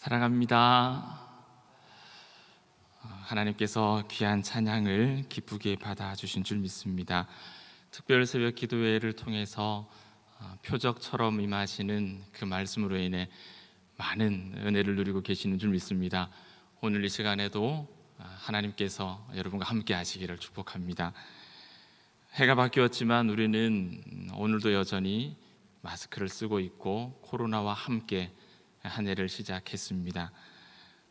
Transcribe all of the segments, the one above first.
사랑합니다. 하나님께서 귀한 찬양을 기쁘게 받아주신 줄 믿습니다. 특별 새벽 기도회를 통해서 표적처럼 임하시는 그 말씀으로 인해 많은 은혜를 누리고 계시는 줄 믿습니다. 오늘 이 시간에도 하나님께서 여러분과 함께 하시기를 축복합니다. 해가 바뀌었지만 우리는 오늘도 여전히 마스크를 쓰고 있고 코로나와 함께 한 해를 시작했습니다.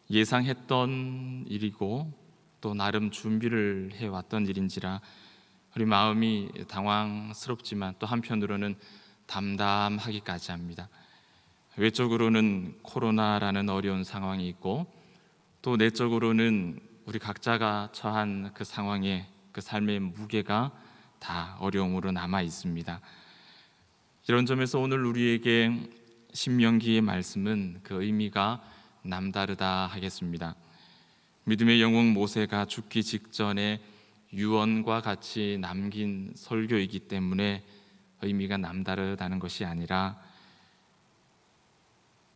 예상했던 일이고 또 나름 준비를 해왔던 일인지라 우리 마음이 당황스럽지만 또 한편으로는 담담하기까지 합니다. 외적으로는 코로나라는 어려운 상황이 있고 또 내적으로는 우리 각자가 처한 그 상황에 그 삶의 무게가 다 어려움으로 남아 있습니다. 이런 점에서 오늘 우리에게 신명기의 말씀은 그 의미가 남다르다 하겠습니다. 믿음의 영웅 모세가 죽기 직전에 유언과 같이 남긴 설교이기 때문에 의미가 남다르다는 것이 아니라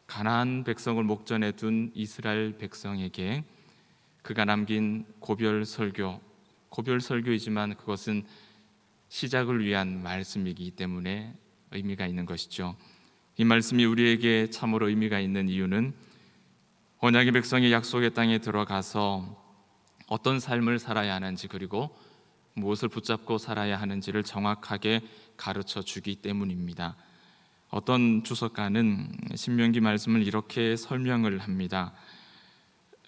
가나안 백성을 목전에 둔 이스라엘 백성에게 그가 남긴 고별 설교이지만 그것은 시작을 위한 말씀이기 때문에 의미가 있는 것이죠. 이 말씀이 우리에게 참으로 의미가 있는 이유는 언약의 백성이 약속의 땅에 들어가서 어떤 삶을 살아야 하는지 그리고 무엇을 붙잡고 살아야 하는지를 정확하게 가르쳐 주기 때문입니다. 어떤 주석가는 신명기 말씀을 이렇게 설명을 합니다.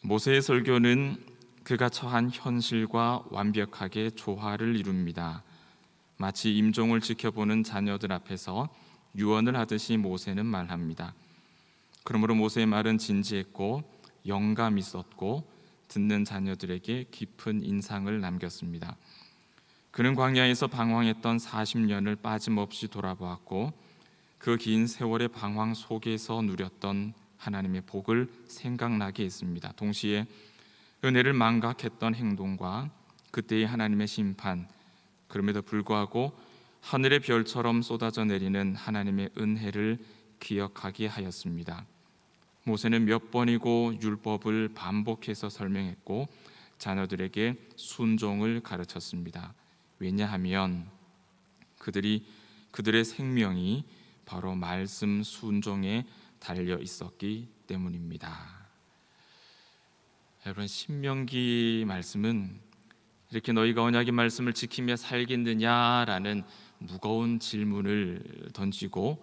모세의 설교는 그가 처한 현실과 완벽하게 조화를 이룹니다. 마치 임종을 지켜보는 자녀들 앞에서 유언을 하듯이 모세는 말합니다. 그러므로 모세의 말은 진지했고 영감 있었고 듣는 자녀들에게 깊은 인상을 남겼습니다. 그는 광야에서 방황했던 40년을 빠짐없이 돌아보았고 그 긴 세월의 방황 속에서 누렸던 하나님의 복을 생각나게 했습니다. 동시에 은혜를 망각했던 행동과 그때의 하나님의 심판, 그럼에도 불구하고 하늘의 별처럼 쏟아져 내리는 하나님의 은혜를 기억하게 하였습니다. 모세는 몇 번이고 율법을 반복해서 설명했고 자녀들에게 순종을 가르쳤습니다. 왜냐하면 그들의 생명이 바로 말씀 순종에 달려 있었기 때문입니다. 여러분, 신명기 말씀은 이렇게 너희가 언약의 말씀을 지키며 살겠느냐라는 무거운 질문을 던지고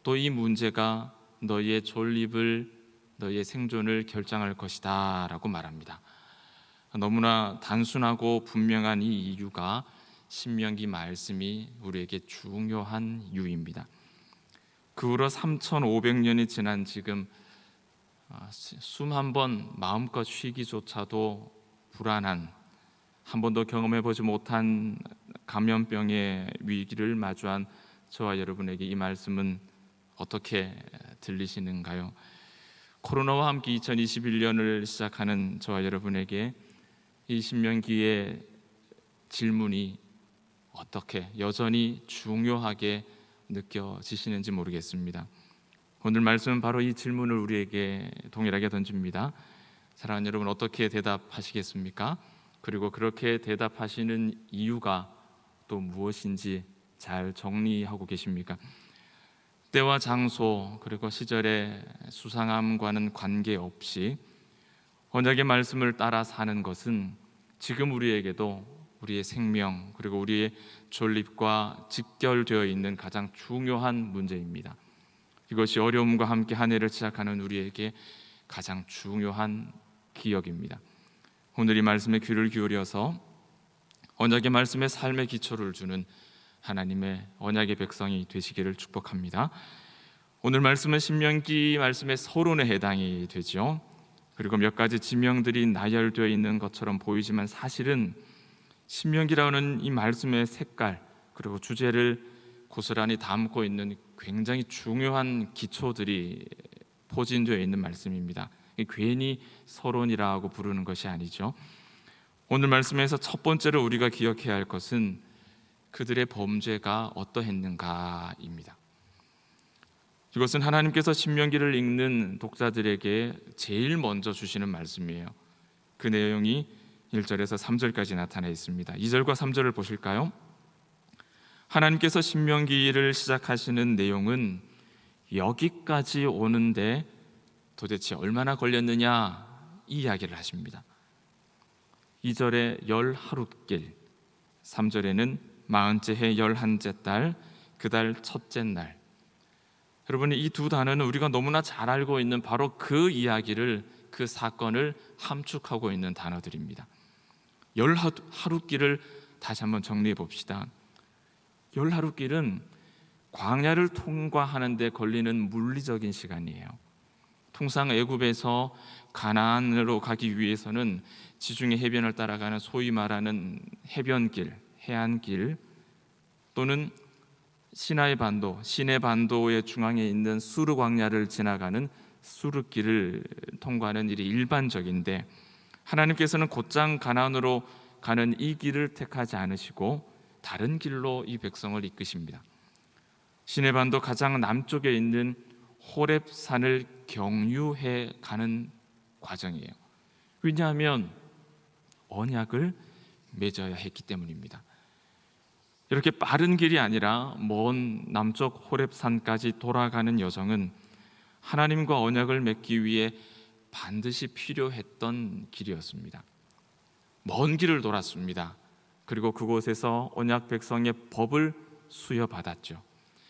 또 이 문제가 너희의 존립을, 너희의 생존을 결정할 것이다 라고 말합니다. 너무나 단순하고 분명한 이 이유가 신명기 말씀이 우리에게 중요한 이유입니다. 그 후로 3500년이 지난 지금 숨 한 번 마음껏 쉬기조차도 불안한, 한 번도 경험해보지 못한 감염병의 위기를 마주한 저와 여러분에게 이 말씀은 어떻게 들리시는가요? 코로나와 함께 2021년을 시작하는 저와 여러분에게 이 신명기의 질문이 어떻게 여전히 중요하게 느껴지시는지 모르겠습니다. 오늘 말씀은 바로 이 질문을 우리에게 동일하게 던집니다. 사랑하는 여러분, 어떻게 대답하시겠습니까? 그리고 그렇게 대답하시는 이유가 또 무엇인지 잘 정리하고 계십니까? 때와 장소 그리고 시절의 수상함과는 관계없이 언약의 말씀을 따라 사는 것은 지금 우리에게도 우리의 생명 그리고 우리의 존립과 직결되어 있는 가장 중요한 문제입니다. 이것이 어려움과 함께 한 해를 시작하는 우리에게 가장 중요한 기억입니다. 오늘 이 말씀에 귀를 기울여서 언약의 말씀에 삶의 기초를 주는 하나님의 언약의 백성이 되시기를 축복합니다. 오늘 말씀은 신명기 말씀의 서론에 해당이 되죠. 그리고 몇 가지 지명들이 나열되어 있는 것처럼 보이지만 사실은 신명기라는 이 말씀의 색깔 그리고 주제를 고스란히 담고 있는 굉장히 중요한 기초들이 포진되어 있는 말씀입니다. 괜히 서론이라고 부르는 것이 아니죠. 오늘 말씀에서 첫 번째로 우리가 기억해야 할 것은 그들의 범죄가 어떠했는가입니다. 이것은 하나님께서 신명기를 읽는 독자들에게 제일 먼저 주시는 말씀이에요. 그 내용이 1절에서 3절까지 나타나 있습니다. 2절과 3절을 보실까요? 하나님께서 신명기를 시작하시는 내용은 여기까지 오는데 도대체 얼마나 걸렸느냐 이 이야기를 하십니다. 2절에 열 하룻길, 3절에는 40째 해 11째 달, 그 달 첫째 날. 여러분, 이 두 단어는 우리가 너무나 잘 알고 있는 바로 그 이야기를, 그 사건을 함축하고 있는 단어들입니다. 열 하룻길을 다시 한번 정리해 봅시다. 열 하룻길은 광야를 통과하는 데 걸리는 물리적인 시간이에요. 통상 애굽에서 가나안으로 가기 위해서는 지중해 해변을 따라가는 소위 말하는 해변길, 해안길, 또는 시나이 반도, 시내 반도의 중앙에 있는 수르 광야를 지나가는 수르길을 통과하는 일이 일반적인데, 하나님께서는 곧장 가나안으로 가는 이 길을 택하지 않으시고 다른 길로 이 백성을 이끄십니다. 시내 반도 가장 남쪽에 있는 호렙산을 경유해 가는 과정이에요. 왜냐하면 언약을 맺어야 했기 때문입니다. 이렇게 빠른 길이 아니라 먼 남쪽 호렙산까지 돌아가는 여정은 하나님과 언약을 맺기 위해 반드시 필요했던 길이었습니다. 먼 길을 돌았습니다. 그리고 그곳에서 언약 백성의 법을 수여받았죠.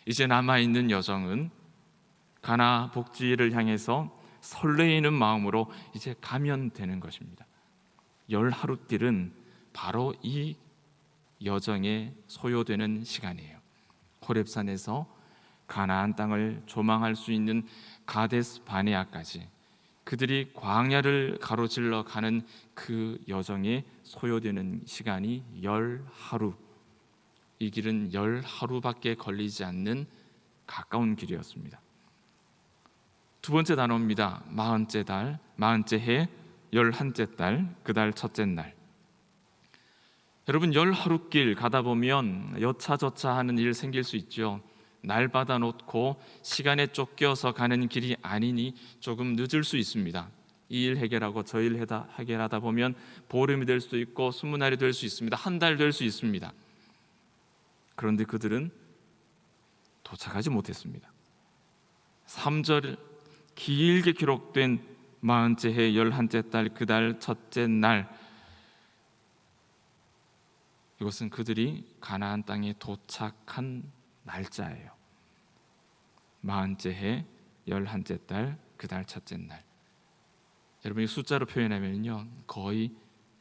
이제 남아있는 여정은 가나 복지를 향해서 설레이는 마음으로 이제 가면 되는 것입니다. 열 하룻길은 바로 이 여정에 소요되는 시간이에요. 호렙산에서 가나안 땅을 조망할 수 있는 가데스 바네아까지 그들이 광야를 가로질러 가는 그 여정에 소요되는 시간이 열 하루. 이 길은 열 하루밖에 걸리지 않는 가까운 길이었습니다. 두 번째 단어입니다. 40째 달, 40째 해, 11째 달, 그 달 첫째 날. 여러분, 열 하룻길 가다 보면 여차저차 하는 일 생길 수 있죠. 날 받아 놓고 시간에 쫓겨서 가는 길이 아니니 조금 늦을 수 있습니다. 이 일 해결하고 저 일 해결하다 보면 보름이 될 수도 있고 20날이 될 수 있습니다. 한 달 될 수 있습니다. 그런데 그들은 도착하지 못했습니다. 3절 길게 기록된 40째 해 11째 달 그 달 첫째 날, 이것은 그들이 가나안 땅에 도착한 날짜예요. 40째 해 11째 달 그 달 첫째 날. 여러분이 숫자로 표현하면요, 거의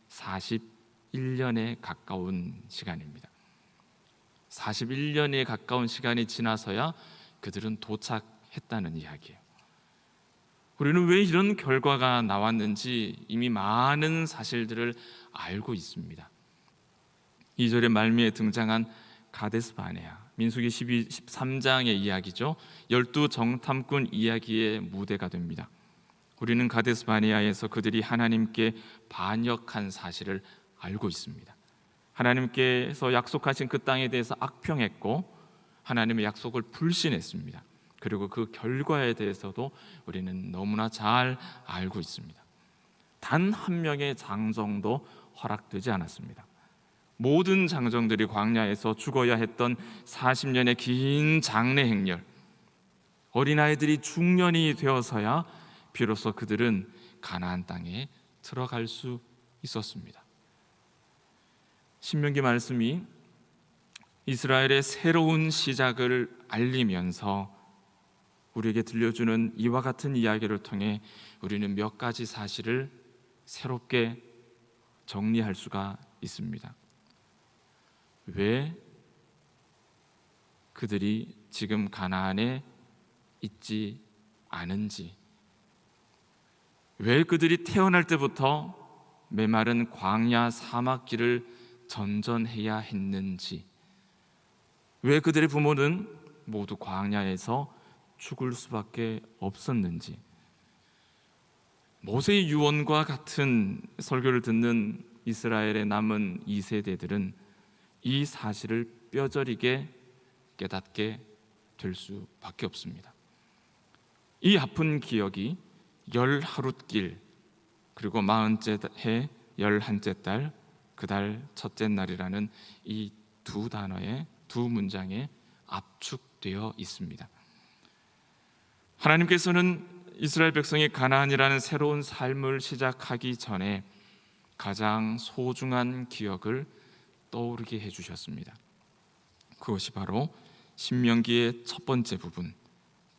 41년에 가까운 시간입니다. 41년에 가까운 시간이 지나서야 그들은 도착했다는 이야기예요. 우리는 왜 이런 결과가 나왔는지 이미 많은 사실들을 알고 있습니다. 2절의 말미에 등장한 가데스 바네아, 민수기 13장의 이야기죠. 12 정탐꾼 이야기의 무대가 됩니다. 우리는 가데스 바네아에서 그들이 하나님께 반역한 사실을 알고 있습니다. 하나님께서 약속하신 그 땅에 대해서 악평했고 하나님의 약속을 불신했습니다. 그리고 그 결과에 대해서도 우리는 너무나 잘 알고 있습니다. 단 한 명의 장정도 허락되지 않았습니다. 모든 장정들이 광야에서 죽어야 했던 40년의 긴 장례 행렬, 어린아이들이 중년이 되어서야 비로소 그들은 가나안 땅에 들어갈 수 있었습니다. 신명기 말씀이 이스라엘의 새로운 시작을 알리면서 우리에게 들려주는 이와 같은 이야기를 통해 우리는 몇 가지 사실을 새롭게 정리할 수가 있습니다. 왜 그들이 지금 가나안에 있지 않은지, 왜 그들이 태어날 때부터 메마른 광야 사막길을 전전해야 했는지, 왜 그들의 부모는 모두 광야에서 죽을 수밖에 없었는지, 모세의 유언과 같은 설교를 듣는 이스라엘의 남은 2세대들은 이 사실을 뼈저리게 깨닫게 될 수밖에 없습니다. 이 아픈 기억이 열 하룻길, 그리고 40째 해 11째 달 그 달 첫째 날이라는 이 두 단어의 두 문장에 압축되어 있습니다. 하나님께서는 이스라엘 백성이 가나안이라는 새로운 삶을 시작하기 전에 가장 소중한 기억을 떠오르게 해주셨습니다. 그것이 바로 신명기의 첫 번째 부분,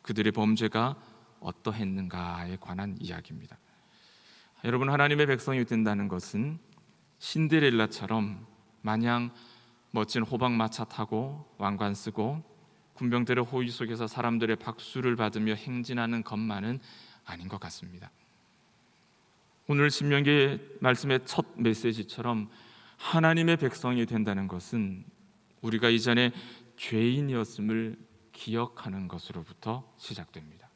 그들의 범죄가 어떠했는가에 관한 이야기입니다. 여러분, 하나님의 백성이 된다는 것은 신데렐라처럼 마냥 멋진 호박마차 타고 왕관 쓰고 군병들의 호위 속에서 사람들의 박수를 받으며 행진하는 것만은 아닌 것 같습니다. 오늘 신명기 말씀의 첫 메시지처럼 하나님의 백성이 된다는 것은 우리가 이전에 죄인이었음을 기억하는 것으로부터 시작됩니다.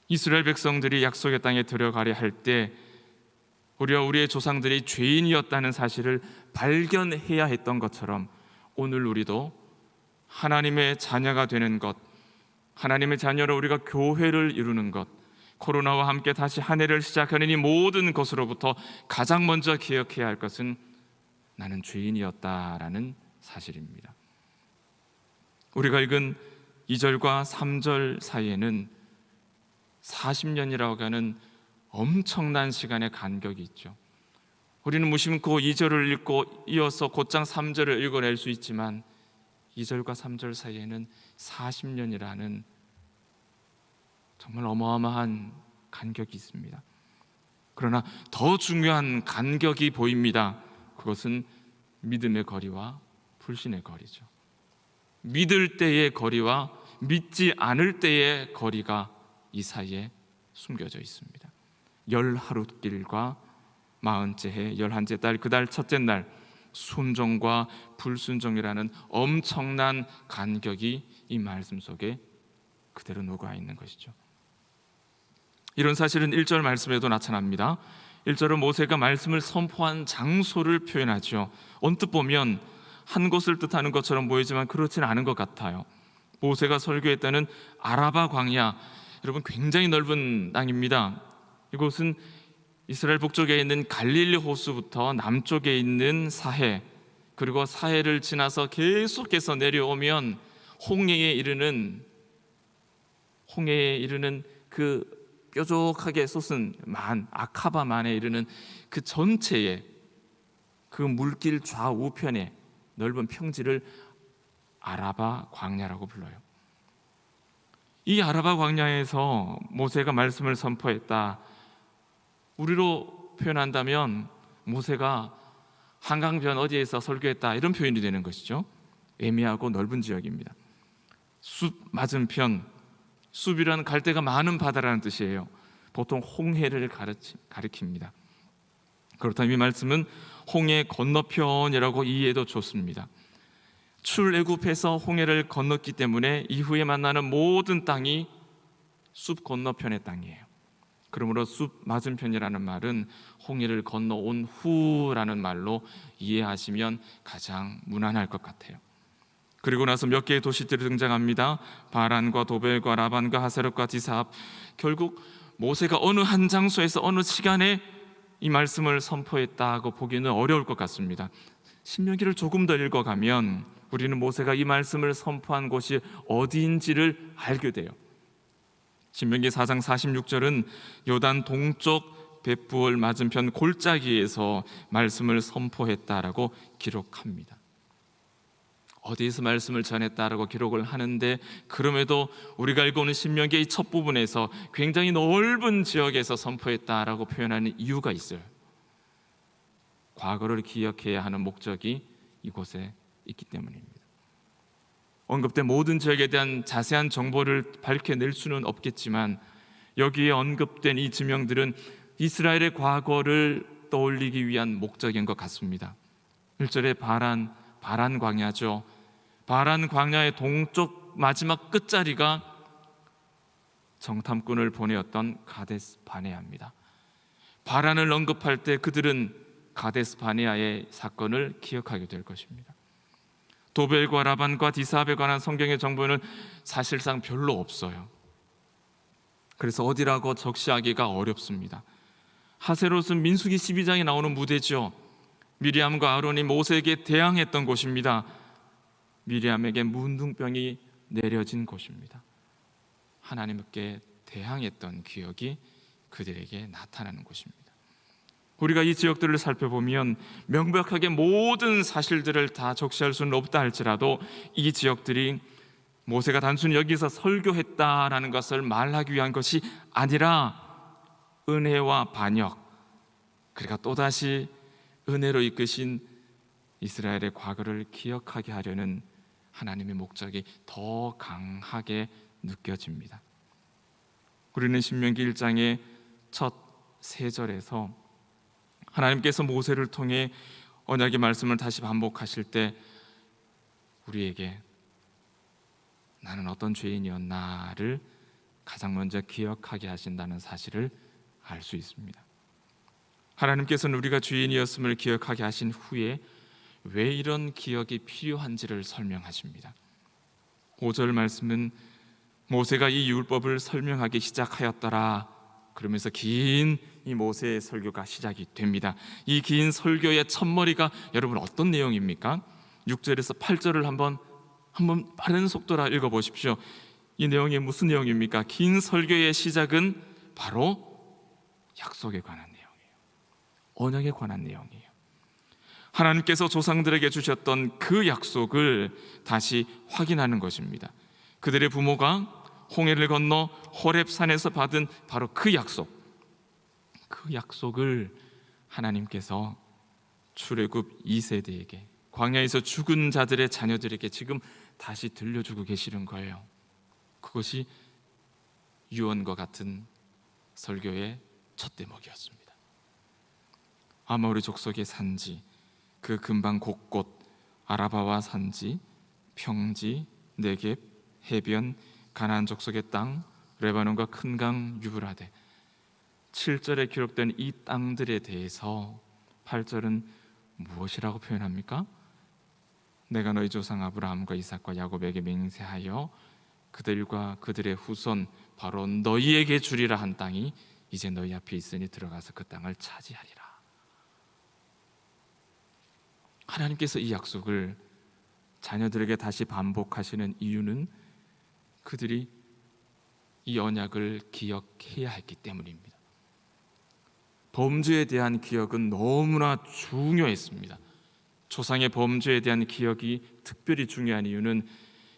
이스라엘 백성들이 약속의 땅에 들어가려 할 때 우리의 조상들이 죄인이었다는 사실을 발견해야 했던 것처럼 오늘 우리도 하나님의 자녀가 되는 것, 하나님의 자녀로 우리가 교회를 이루는 것, 코로나와 함께 다시 한 해를 시작하는 이 모든 것으로부터 가장 먼저 기억해야 할 것은 나는 죄인이었다라는 사실입니다. 우리가 읽은 2절과 3절 사이에는 40년이라고 하는 엄청난 시간의 간격이 있죠. 우리는 무심코 2절을 읽고 이어서 곧장 3절을 읽어낼 수 있지만 2절과 3절 사이에는 40년이라는 정말 어마어마한 간격이 있습니다. 그러나 더 중요한 간격이 보입니다. 그것은 믿음의 거리와 불신의 거리죠. 믿을 때의 거리와 믿지 않을 때의 거리가 이 사이에 숨겨져 있습니다. 열 하룻길과 40째 해 11째 달 그 달 첫째 날, 순종과 불순종이라는 엄청난 간격이 이 말씀 속에 그대로 녹아 있는 것이죠. 이런 사실은 1절 말씀에도 나타납니다. 1절은 모세가 말씀을 선포한 장소를 표현하죠. 언뜻 보면 한 곳을 뜻하는 것처럼 보이지만 그렇지는 않은 것 같아요. 모세가 설교했다는 아라바 광야, 여러분 굉장히 넓은 땅입니다. 이곳은 이스라엘 북쪽에 있는 갈릴리 호수부터 남쪽에 있는 사해, 그리고 사해를 지나서 계속해서 내려오면 홍해에 이르는 그 뾰족하게 솟은 아카바만에 이르는 그 전체의 그 물길 좌우편에 넓은 평지를 아라바 광야라고 불러요. 이 아라바 광야에서 모세가 말씀을 선포했다. 우리로 표현한다면 모세가 한강변 어디에서 설교했다, 이런 표현이 되는 것이죠. 애매하고 넓은 지역입니다. 숲 맞은편, 숲이란 갈대가 많은 바다라는 뜻이에요. 보통 홍해를 가리킵니다. 그렇다면 이 말씀은 홍해 건너편이라고 이해해도 좋습니다. 출애굽해서 홍해를 건넜기 때문에 이후에 만나는 모든 땅이 숲 건너편의 땅이에요. 그러므로 숲 맞은편이라는 말은 홍해를 건너온 후라는 말로 이해하시면 가장 무난할 것 같아요. 그리고 나서 몇 개의 도시들이 등장합니다. 바란과 도벨과 라반과 하세롯과 디사합. 결국 모세가 어느 한 장소에서 어느 시간에 이 말씀을 선포했다고 보기는 어려울 것 같습니다. 신명기를 조금 더 읽어가면 우리는 모세가 이 말씀을 선포한 곳이 어디인지를 알게 돼요. 신명기 4장 46절은 요단 동쪽 벳부을 맞은편 골짜기에서 말씀을 선포했다라고 기록합니다. 어디에서 말씀을 전했다라고 기록을 하는데, 그럼에도 우리가 알고 있는 신명기의 첫 부분에서 굉장히 넓은 지역에서 선포했다라고 표현하는 이유가 있어요. 과거를 기억해야 하는 목적이 이곳에 있기 때문입니다. 언급된 모든 지역에 대한 자세한 정보를 밝혀낼 수는 없겠지만 여기에 언급된 이 지명들은 이스라엘의 과거를 떠올리기 위한 목적인 것 같습니다. 1절에 바란 광야죠. 바란 광야의 동쪽 마지막 끝자리가 정탐꾼을 보내었던 가데스 바네아입니다. 바란을 언급할 때 그들은 가데스 바네아의 사건을 기억하게 될 것입니다. 도벨과 라반과 디사합에 관한 성경의 정보는 사실상 별로 없어요. 그래서 어디라고 적시하기가 어렵습니다. 하세롯은 민수기 12장에 나오는 무대죠. 미리암과 아론이 모세에게 대항했던 곳입니다. 미리암에게 문둥병이 내려진 곳입니다. 하나님께 대항했던 기억이 그들에게 나타나는 곳입니다. 우리가 이 지역들을 살펴보면 명백하게 모든 사실들을 다 적시할 수는 없다 할지라도 이 지역들이 모세가 단순히 여기서 설교했다라는 것을 말하기 위한 것이 아니라 은혜와 반역, 그러니까 또다시 은혜로 이끄신 이스라엘의 과거를 기억하게 하려는 하나님의 목적이 더 강하게 느껴집니다. 우리는 신명기 1장의 첫 3절에서 하나님께서 모세를 통해 언약의 말씀을 다시 반복하실 때 우리에게 나는 어떤 죄인이었나를 가장 먼저 기억하게 하신다는 사실을 알 수 있습니다. 하나님께서는 우리가 죄인이었음을 기억하게 하신 후에 왜 이런 기억이 필요한지를 설명하십니다. 5절 말씀은 모세가 이 율법을 설명하기 시작하였더라 그러면서 긴 이 모세의 설교가 시작이 됩니다. 이 긴 설교의 첫머리가 여러분 어떤 내용입니까? 6절에서 8절을 한번 빠른 속도로 읽어보십시오. 이 내용이 무슨 내용입니까? 긴 설교의 시작은 바로 약속에 관한 내용이에요. 언약에 관한 내용이에요. 하나님께서 조상들에게 주셨던 그 약속을 다시 확인하는 것입니다. 그들의 부모가 홍해를 건너 호렙산에서 받은 바로 그 약속을 하나님께서 출애굽 2세대에게, 광야에서 죽은 자들의 자녀들에게 지금 다시 들려주고 계시는 거예요. 그것이 유언과 같은 설교의 첫 대목이었습니다. 아모리 족속의 산지, 그 근방 곳곳, 아라바와 산지, 평지, 네겝, 해변, 가나안 족속의 땅, 레바논과 큰 강 유브라데, 7절에 기록된 이 땅들에 대해서 8절은 무엇이라고 표현합니까? 내가 너희 조상 아브라함과 이삭과 야곱에게 맹세하여 그들과 그들의 후손 바로 너희에게 주리라 한 땅이 이제 너희 앞에 있으니 들어가서 그 땅을 차지하리라. 하나님께서 이 약속을 자녀들에게 다시 반복하시는 이유는 그들이 이 언약을 기억해야 했기 때문입니다. 범죄에 대한 기억은 너무나 중요했습니다. 조상의 범죄에 대한 기억이 특별히 중요한 이유는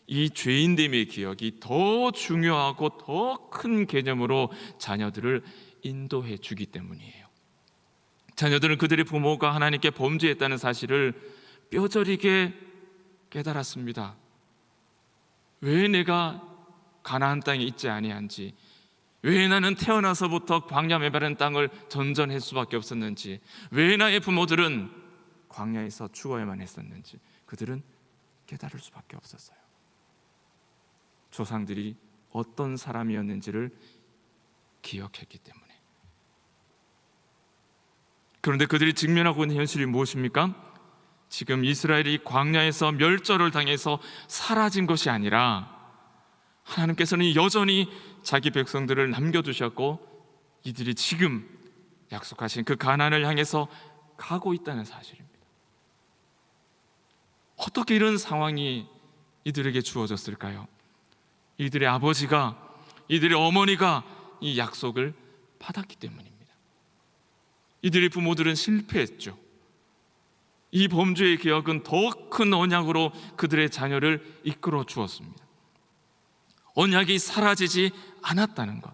이 죄인됨의 기억이 더 중요하고 더 큰 개념으로 자녀들을 인도해 주기 때문이에요. 자녀들은 그들의 부모가 하나님께 범죄했다는 사실을 뼈저리게 깨달았습니다. 왜 내가 가나안 땅에 있지 아니한지, 왜 나는 태어나서부터 광야 메마른 땅을 전전할 수밖에 없었는지, 왜 나의 부모들은 광야에서 죽어야만 했었는지 그들은 깨달을 수밖에 없었어요. 조상들이 어떤 사람이었는지를 기억했기 때문에. 그런데 그들이 직면하고 있는 현실이 무엇입니까? 지금 이스라엘이 광야에서 멸절을 당해서 사라진 것이 아니라 하나님께서는 여전히 자기 백성들을 남겨두셨고 이들이 지금 약속하신 그 가나안을 향해서 가고 있다는 사실입니다. 어떻게 이런 상황이 이들에게 주어졌을까요? 이들의 아버지가, 이들의 어머니가 이 약속을 받았기 때문입니다. 이들의 부모들은 실패했죠. 이 범죄의 기억은 더 큰 언약으로 그들의 자녀를 이끌어 주었습니다. 언약이 사라지지 않았다는 것,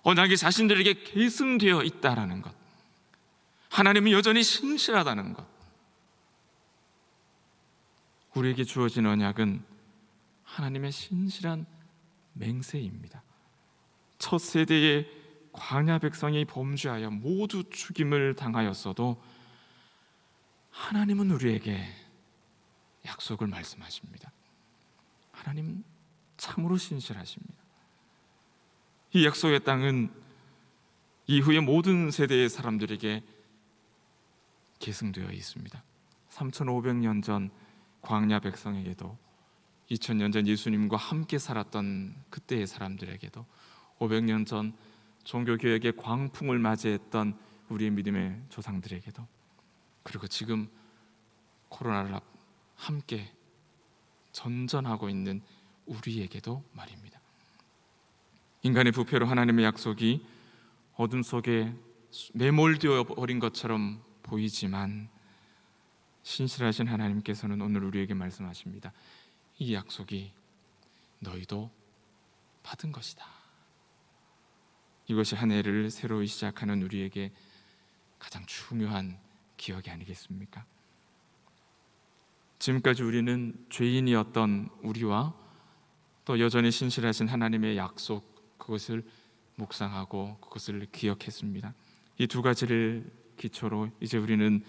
언약이 자신들에게 계승되어 있다는 것, 하나님은 여전히 신실하다는 것. 우리에게 주어진 언약은 하나님의 신실한 맹세입니다. 첫 세대의 광야 백성이 범죄하여 모두 죽임을 당하였어도 하나님은 우리에게 약속을 말씀하십니다. 하나님은 참으로 신실하십니다. 이 약속의 땅은 이후의 모든 세대의 사람들에게 계승되어 있습니다. 3500년 전 광야 백성에게도 2000년 전 예수님과 함께 살았던 그때의 사람들에게도 500년 전 종교개혁의 광풍을 맞이했던 우리의 믿음의 조상들에게도, 그리고 지금 코로나를 함께 전전하고 있는 우리에게도 말입니다. 인간의 부패로 하나님의 약속이 어둠 속에 매몰되어 버린 것처럼 보이지만 신실하신 하나님께서는 오늘 우리에게 말씀하십니다. 이 약속이 너희도 받은 것이다. 이것이 한 해를 새로 시작하는 우리에게 가장 중요한 기억이 아니겠습니까? 지금까지 우리는 죄인이었던 우리와 또 여전히 신실하신 하나님의 약속, 그것을 묵상하고 그것을 기억했습니다. 이 두 가지를 기초로 이제 우리는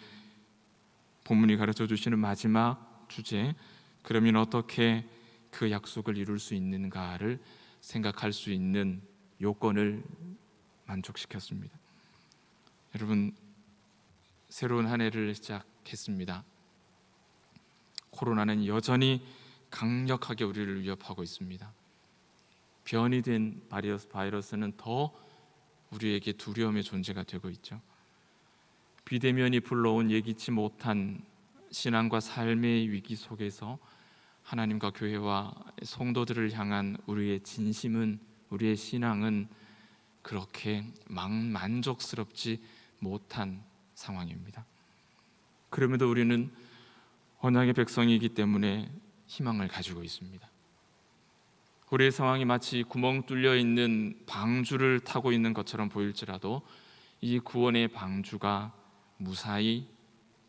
본문이 가르쳐 주시는 마지막 주제, 그러면 어떻게 그 약속을 이룰 수 있는가를 생각할 수 있는 요건을 만족시켰습니다. 여러분, 새로운 한 해를 시작했습니다. 코로나는 여전히 강력하게 우리를 위협하고 있습니다. 변이 된 바이러스는 더 우리에게 두려움의 존재가 되고 있죠. 비대면이 불러온 예기치 못한 신앙과 삶의 위기 속에서 하나님과 교회와 성도들을 향한 우리의 진심은, 우리의 신앙은 그렇게 만족스럽지 못한 상황입니다. 그럼에도 우리는 언약의 백성이기 때문에 희망을 가지고 있습니다. 우리의 상황이 마치 구멍 뚫려 있는 방주를 타고 있는 것처럼 보일지라도 이 구원의 방주가 무사히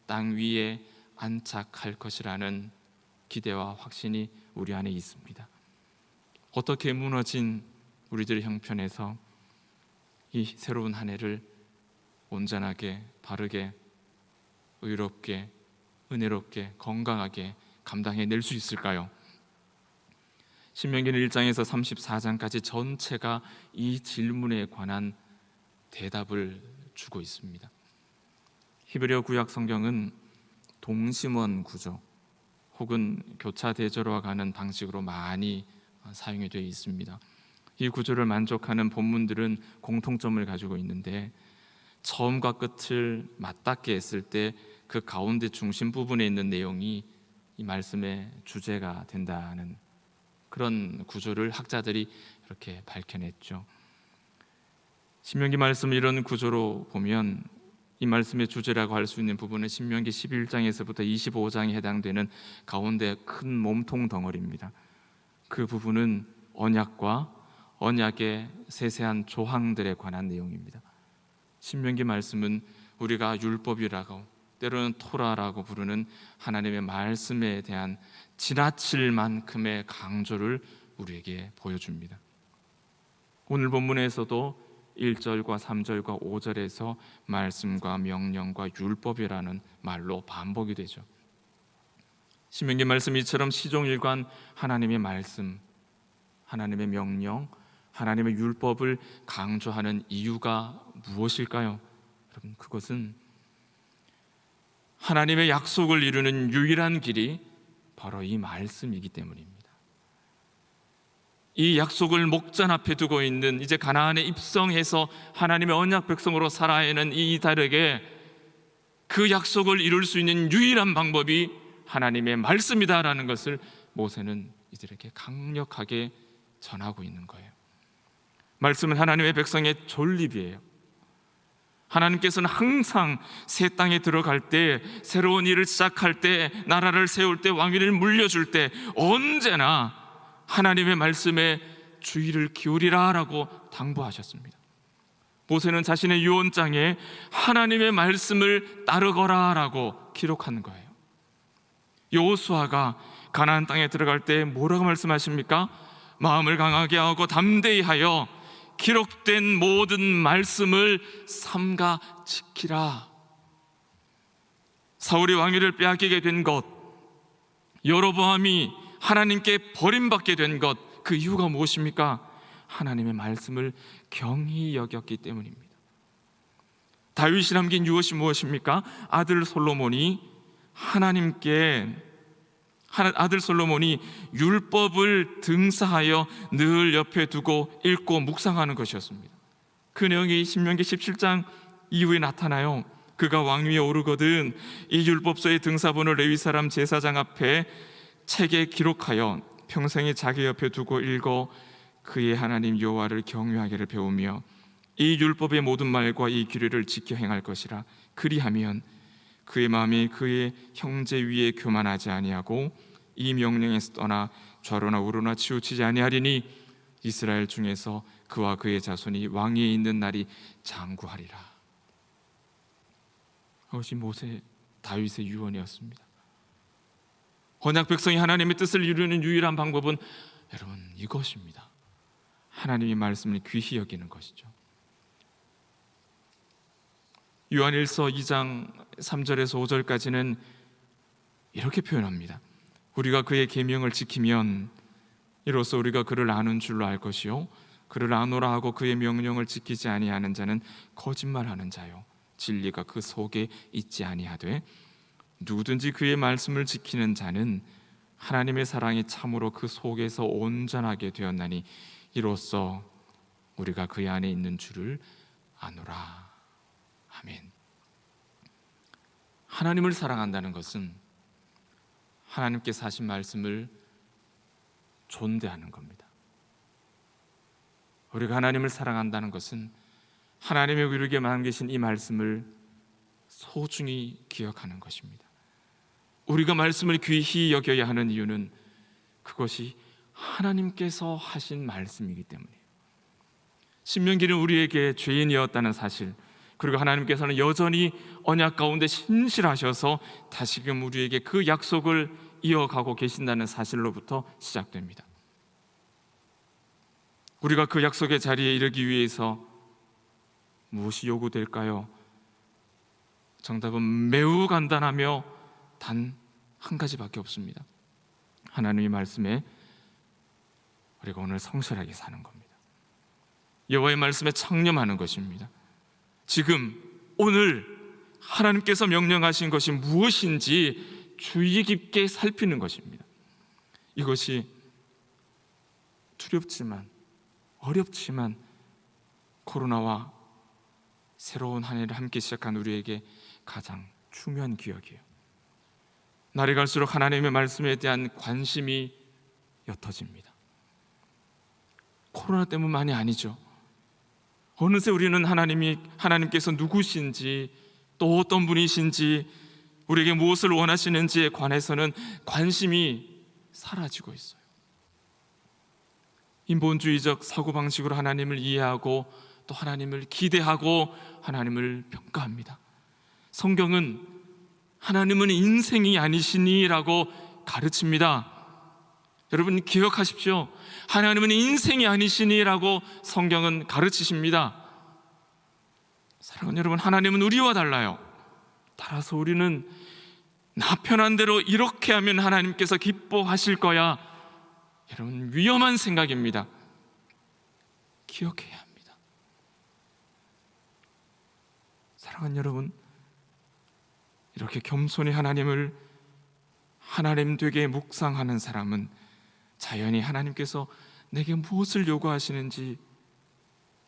땅 위에 안착할 것이라는 기대와 확신이 우리 안에 있습니다. 어떻게 무너진 우리들 형편에서 이 새로운 한 해를 온전하게, 바르게, 의롭게, 은혜롭게, 건강하게 감당해낼 수 있을까요? 신명기는 1장에서 34장까지 전체가 이 질문에 관한 대답을 주고 있습니다. 히브리어 구약 성경은 동심원 구조 혹은 교차 대조로 가는 방식으로 많이 사용이 되어 있습니다. 이 구조를 만족하는 본문들은 공통점을 가지고 있는데, 처음과 끝을 맞닿게 했을 때 그 가운데 중심 부분에 있는 내용이 이 말씀의 주제가 된다는 그런 구조를 학자들이 이렇게 밝혀냈죠. 신명기 말씀을 이런 구조로 보면 이 말씀의 주제라고 할 수 있는 부분은 신명기 11장에서부터 25장에 해당되는 가운데 큰 몸통 덩어리입니다. 그 부분은 언약과 언약의 세세한 조항들에 관한 내용입니다. 신명기 말씀은 우리가 율법이라고, 때로는 토라라고 부르는 하나님의 말씀에 대한 지나칠 만큼의 강조를 우리에게 보여줍니다. 오늘 본문에서도 1절과 3절과 5절에서 말씀과 명령과 율법이라는 말로 반복이 되죠. 신명기 말씀 이처럼 시종일관 하나님의 말씀, 하나님의 명령, 하나님의 율법을 강조하는 이유가 무엇일까요? 여러분, 그것은 하나님의 약속을 이루는 유일한 길이 바로 이 말씀이기 때문입니다. 이 약속을 목전 앞에 두고 있는, 이제 가나안에 입성해서 하나님의 언약 백성으로 살아야 하는 이 이들에게 그 약속을 이룰 수 있는 유일한 방법이 하나님의 말씀이다라는 것을 모세는 이들에게 강력하게 전하고 있는 거예요. 말씀은 하나님의 백성의 존립이에요. 하나님께서는 항상 새 땅에 들어갈 때, 새로운 일을 시작할 때, 나라를 세울 때, 왕위를 물려줄 때 언제나 하나님의 말씀에 주의를 기울이라 라고 당부하셨습니다. 모세는 자신의 유언장에 하나님의 말씀을 따르거라 라고 기록하는 거예요. 여호수아가 가나안 땅에 들어갈 때 뭐라고 말씀하십니까? 마음을 강하게 하고 담대히 하여 기록된 모든 말씀을 삼가 지키라. 사울이 왕위를 빼앗기게 된 것, 여로보암이 하나님께 버림받게 된 것, 그 이유가 무엇입니까? 하나님의 말씀을 경히 여겼기 때문입니다. 다윗이 남긴 유언이 무엇입니까? 아들 솔로몬이 아들 솔로몬이 율법을 등사하여 늘 옆에 두고 읽고 묵상하는 것이었습니다. 그 내용이 신명기 17장 이후에 나타나요. 그가 왕위에 오르거든 이 율법서의 등사본을 레위 사람 제사장 앞에 책에 기록하여 평생에 자기 옆에 두고 읽어 그의 하나님 여호와를 경외하기를 배우며 이 율법의 모든 말과 이 규례를 지켜 행할 것이라. 그리하면 그의 마음이 그의 형제 위에 교만하지 아니하고 이 명령에서 떠나 좌로나 우로나 치우치지 아니하리니 이스라엘 중에서 그와 그의 자손이 왕위에 있는 날이 장구하리라. 그것이 모세 다윗의 유언이었습니다. 언약 백성이 하나님의 뜻을 이루는 유일한 방법은 여러분 이것입니다. 하나님의 말씀을 귀히 여기는 것이죠. 요한일서 2장 3절에서 5절까지는 이렇게 표현합니다. 우리가 그의 계명을 지키면 이로써 우리가 그를 아는 줄로 알 것이요 그를 아노라 하고 그의 명령을 지키지 아니하는 자는 거짓말하는 자요 진리가 그 속에 있지 아니하되 누구든지 그의 말씀을 지키는 자는 하나님의 사랑이 참으로 그 속에서 온전하게 되었나니 이로써 우리가 그의 안에 있는 줄을 아노라. 아멘. 하나님을 사랑한다는 것은 하나님께서 하신 말씀을 존대하는 겁니다. 우리가 하나님을 사랑한다는 것은 하나님이 우리에게 맡기신 이 말씀을 소중히 기억하는 것입니다. 우리가 말씀을 귀히 여겨야 하는 이유는 그것이 하나님께서 하신 말씀이기 때문이에요. 신명기는 우리에게 죄인이었다는 사실, 그리고 하나님께서는 여전히 언약 가운데 신실하셔서 다시금 우리에게 그 약속을 이어가고 계신다는 사실로부터 시작됩니다. 우리가 그 약속의 자리에 이르기 위해서 무엇이 요구될까요? 정답은 매우 간단하며 단 한 가지밖에 없습니다. 하나님의 말씀에 우리가 오늘 성실하게 사는 겁니다. 여호와의 말씀에 창념하는 것입니다. 지금 오늘 하나님께서 명령하신 것이 무엇인지 주의 깊게 살피는 것입니다. 이것이 두렵지만 어렵지만 코로나와 새로운 한 해를 함께 시작한 우리에게 가장 중요한 기억이에요. 날이 갈수록 하나님의 말씀에 대한 관심이 옅어집니다. 코로나 때문만이 아니죠. 어느새 우리는 하나님께서 누구신지 또 어떤 분이신지 우리에게 무엇을 원하시는지에 관해서는 관심이 사라지고 있어요. 인본주의적 사고방식으로 하나님을 이해하고 또 하나님을 기대하고 하나님을 평가합니다. 성경은 하나님은 인생이 아니시니라고 가르칩니다. 여러분 기억하십시오. 하나님은 인생이 아니시니라고 성경은 가르치십니다. 사랑하는 여러분, 하나님은 우리와 달라요. 따라서 우리는 나 편한 대로 이렇게 하면 하나님께서 기뻐하실 거야, 여러분 위험한 생각입니다. 기억해야 합니다. 사랑하는 여러분, 이렇게 겸손히 하나님을 하나님 되게 묵상하는 사람은 자연히 하나님께서 내게 무엇을 요구하시는지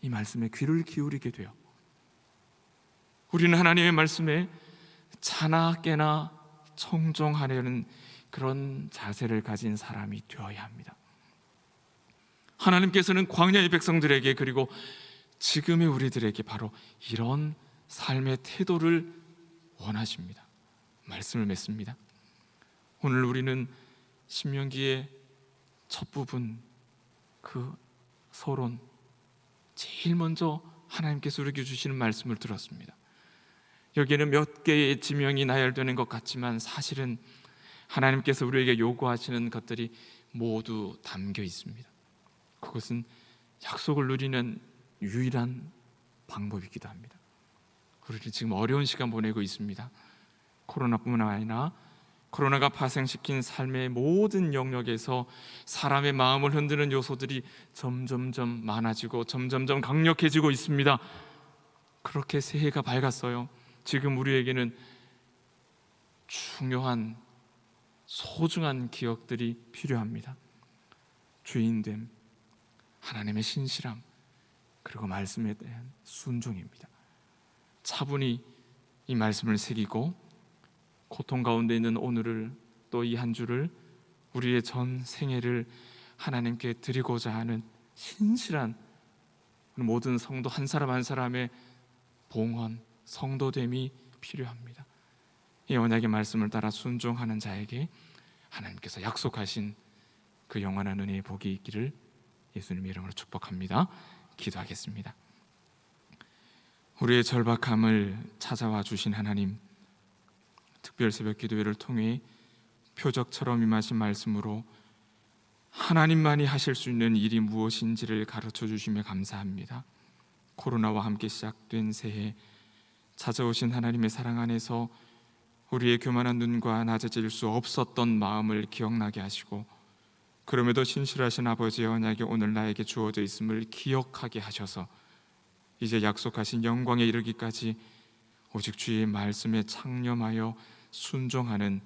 이 말씀에 귀를 기울이게 돼요. 우리는 하나님의 말씀에 자나 깨나 청종하려는 그런 자세를 가진 사람이 되어야 합니다. 하나님께서는 광야의 백성들에게 그리고 지금의 우리들에게 바로 이런 삶의 태도를 원하십니다. 말씀을 맺습니다. 오늘 우리는 신명기의 첫 부분, 그 서론, 제일 먼저 하나님께서 우리에게 주시는 말씀을 들었습니다. 여기에는 몇 개의 지명이 나열되는 것 같지만 사실은 하나님께서 우리에게 요구하시는 것들이 모두 담겨 있습니다. 그것은 약속을 누리는 유일한 방법이기도 합니다. 우리는 지금 어려운 시간 보내고 있습니다. 코로나뿐만 아니라 코로나가 파생시킨 삶의 모든 영역에서 사람의 마음을 흔드는 요소들이 점점점 많아지고 점점점 강력해지고 있습니다. 그렇게 새해가 밝았어요. 지금 우리에게는 중요한 소중한 기억들이 필요합니다. 죄인됨, 하나님의 신실함, 그리고 말씀에 대한 순종입니다. 차분히 이 말씀을 새기고 고통 가운데 있는 오늘을, 또 이 한 주를, 우리의 전 생애를 하나님께 드리고자 하는 신실한 모든 성도 한 사람 한 사람의 봉헌, 성도됨이 필요합니다. 이 언약의 말씀을 따라 순종하는 자에게 하나님께서 약속하신 그 영원한 은혜의 복이 있기를 예수님의 이름으로 축복합니다. 기도하겠습니다. 우리의 절박함을 찾아와 주신 하나님, 특별 새벽 기도회를 통해 표적처럼 임하신 말씀으로 하나님만이 하실 수 있는 일이 무엇인지를 가르쳐 주시며 감사합니다. 코로나와 함께 시작된 새해, 찾아오신 하나님의 사랑 안에서 우리의 교만한 눈과 낮아질 수 없었던 마음을 기억나게 하시고, 그럼에도 신실하신 아버지의 언약이 오늘 나에게 주어져 있음을 기억하게 하셔서 이제 약속하신 영광에 이르기까지 오직 주의 말씀에 창념하여 순종하는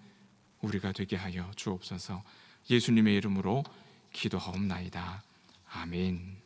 우리가 되게 하여 주옵소서. 예수님의 이름으로 기도하옵나이다. 아멘.